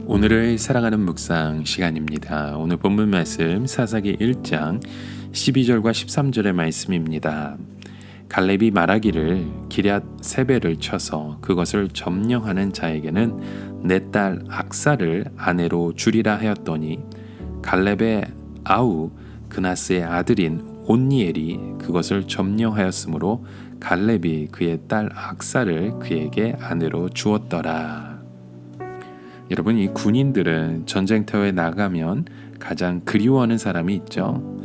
오늘을 사랑하는 묵상 시간입니다. 오늘 본문 말씀 사사기 1장 12절과 13절의 말씀입니다. 갈렙이 말하기를 기럇 세벨을 쳐서 그것을 점령하는 자에게는 내 딸 악사를 아내로 주리라 하였더니 갈렙의 아우 그나스의 아들인 온니엘이 그것을 점령하였으므로 갈렙이 그의 딸 악사를 그에게 아내로 주었더라. 여러분, 이 군인들은 전쟁터에 나가면 가장 그리워하는 사람이 있죠.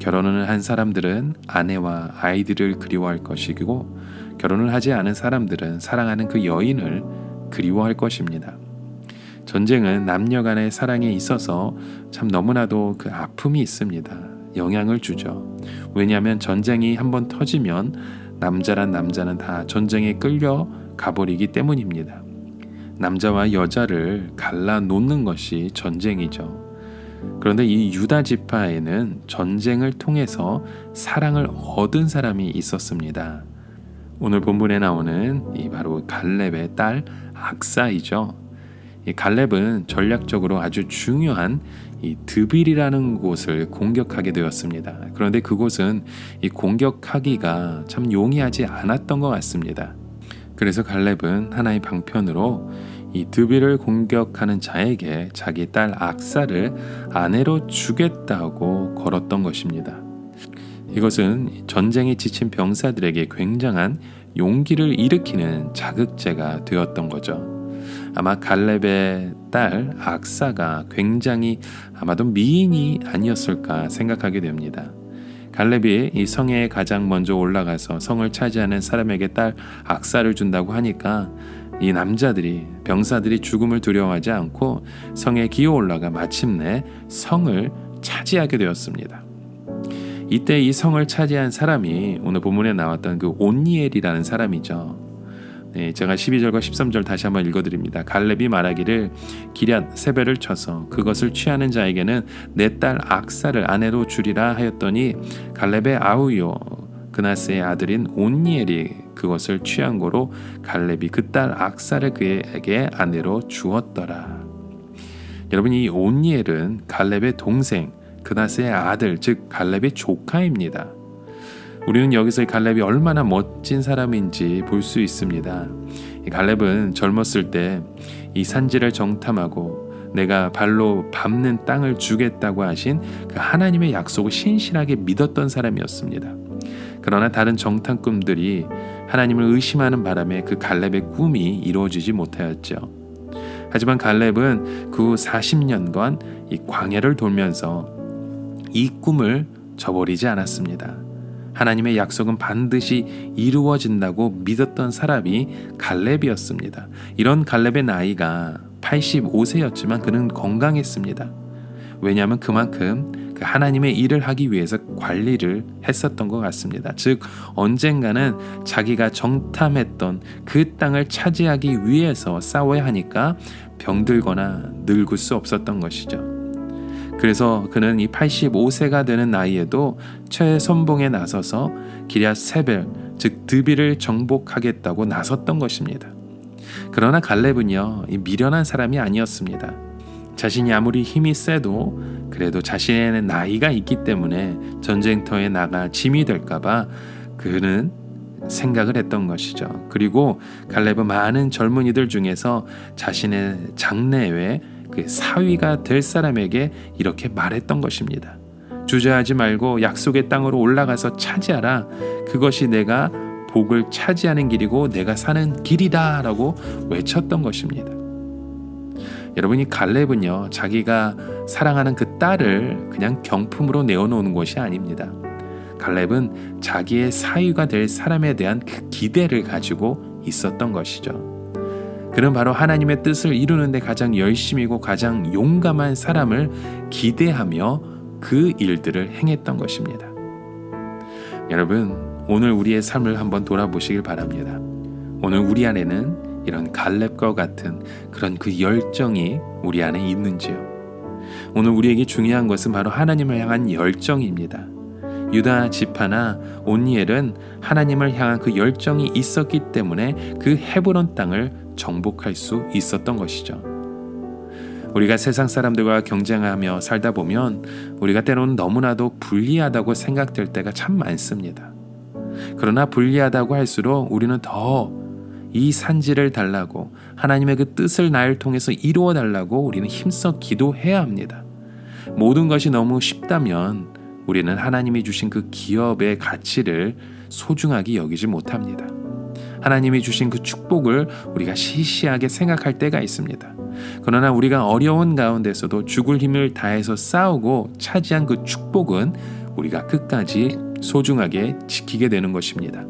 결혼을 한 사람들은 아내와 아이들을 그리워할 것이고, 결혼을 하지 않은 사람들은 사랑하는 그 여인을 그리워할 것입니다. 전쟁은 남녀 간의 사랑에 있어서 참 너무나도 그 아픔이 있습니다. 영향을 주죠. 왜냐하면 전쟁이 한번 터지면 남자란 남자는 다 전쟁에 끌려 가버리기 때문입니다. 남자와 여자를 갈라놓는 것이 전쟁이죠. 그런데 이 유다 지파에는 전쟁을 통해서 사랑을 얻은 사람이 있었습니다. 오늘 본문에 나오는 이 바로 갈렙의 딸 악사이죠. 이 갈렙은 전략적으로 아주 중요한 이 드빌이라는 곳을 공격하게 되었습니다. 그런데 그곳은 이 공격하기가 참 용이하지 않았던 것 같습니다. 그래서 갈렙은 하나의 방편으로 이 드빌을 공격하는 자에게 자기 딸 악사를 아내로 주겠다고 걸었던 것입니다. 이것은 전쟁에 지친 병사들에게 굉장한 용기를 일으키는 자극제가 되었던 거죠. 아마 갈렙의 딸 악사가 굉장히 아마도 미인이 아니었을까 생각하게 됩니다. 갈렙이 이 성에 가장 먼저 올라가서 성을 차지하는 사람에게 딸 악사를 준다고 하니까 이 남자들이, 병사들이 죽음을 두려워하지 않고 성에 기어 올라가 마침내 성을 차지하게 되었습니다. 이때 이 성을 차지한 사람이 오늘 본문에 나왔던 그 온니엘이라는 사람이죠. 제가 12절과 13절 다시 한번 읽어드립니다. 갈렙이 말하기를 기럇 세벨을 쳐서 그것을 취하는 자에게는 내 딸 악사를 아내로 주리라 하였더니 갈렙의 아우요 그나스의 아들인 온니엘이 그것을 취한 고로 갈렙이 그 딸 악사를 그에게 아내로 주었더라. 여러분, 이 온니엘은 갈렙의 동생 그나스의 아들, 즉 갈렙의 조카입니다. 우리는 여기서 갈렙이 얼마나 멋진 사람인지 볼 수 있습니다. 갈렙은 젊었을 때 이 산지를 정탐하고 내가 발로 밟는 땅을 주겠다고 하신 그 하나님의 약속을 신실하게 믿었던 사람이었습니다. 그러나 다른 정탐꾼들이 하나님을 의심하는 바람에 그 갈렙의 꿈이 이루어지지 못하였죠. 하지만 갈렙은 그 40년간 이 광야를 돌면서 이 꿈을 저버리지 않았습니다. 하나님의 약속은 반드시 이루어진다고 믿었던 사람이 갈렙이었습니다. 이런 갈렙의 나이가 85세였지만 그는 건강했습니다. 왜냐하면 그만큼 그 하나님의 일을 하기 위해서 관리를 했었던 것 같습니다. 즉 언젠가는 자기가 정탐했던 그 땅을 차지하기 위해서 싸워야 하니까 병들거나 늙을 수 없었던 것이죠. 그래서 그는 이 85세가 되는 나이에도 최선봉에 나서서 기럇 세벨, 즉 드빌을 정복하겠다고 나섰던 것입니다. 그러나 갈렙은요, 이 미련한 사람이 아니었습니다. 자신이 아무리 힘이 세도 그래도 자신의 나이가 있기 때문에 전쟁터에 나가 짐이 될까봐 그는 생각을 했던 것이죠. 그리고 갈렙은 많은 젊은이들 중에서 자신의 장래에 그 사위가 될 사람에게 이렇게 말했던 것입니다. 주저하지 말고 약속의 땅으로 올라가서 차지하라. 그것이 내가 복을 차지하는 길이고 내가 사는 길이다 라고 외쳤던 것입니다. 여러분, 이 갈렙은요, 자기가 사랑하는 그 딸을 그냥 경품으로 내어놓는 것이 아닙니다. 갈렙은 자기의 사위가 될 사람에 대한 그 기대를 가지고 있었던 것이죠. 그는 바로 하나님의 뜻을 이루는 데 가장 열심이고 가장 용감한 사람을 기대하며 그 일들을 행했던 것입니다. 여러분, 오늘 우리의 삶을 한번 돌아보시길 바랍니다. 오늘 우리 안에는 이런 갈렙과 같은 그런 그 열정이 우리 안에 있는지요? 오늘 우리에게 중요한 것은 바로 하나님을 향한 열정입니다. 유다 지파나 온니엘은 하나님을 향한 그 열정이 있었기 때문에 그 헤브론 땅을 정복할 수 있었던 것이죠. 우리가 세상 사람들과 경쟁하며 살다 보면 우리가 때로는 너무나도 불리하다고 생각될 때가 참 많습니다. 그러나 불리하다고 할수록 우리는 더 이 산지를 달라고, 하나님의 그 뜻을 나를 통해서 이루어 달라고 우리는 힘써 기도해야 합니다. 모든 것이 너무 쉽다면 우리는 하나님이 주신 그 기업의 가치를 소중하게 여기지 못합니다. 하나님이 주신 그 축복을 우리가 시시하게 생각할 때가 있습니다. 그러나 우리가 어려운 가운데서도 죽을 힘을 다해서 싸우고 차지한 그 축복은 우리가 끝까지 소중하게 지키게 되는 것입니다.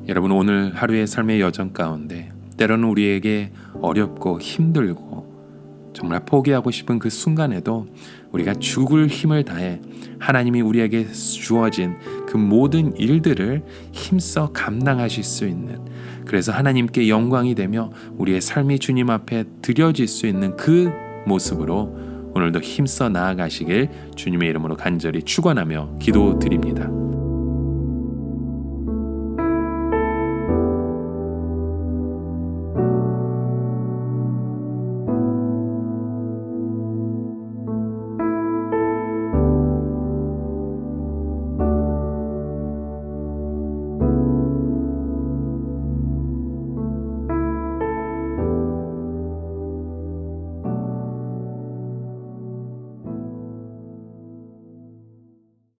여러분, 오늘 하루의 삶의 여정 가운데 때로는 우리에게 어렵고 힘들고 정말 포기하고 싶은 그 순간에도 우리가 죽을 힘을 다해 하나님이 우리에게 주어진 그 모든 일들을 힘써 감당하실 수 있는, 그래서 하나님께 영광이 되며 우리의 삶이 주님 앞에 드려질 수 있는 그 모습으로 오늘도 힘써 나아가시길 주님의 이름으로 간절히 축원하며 기도드립니다.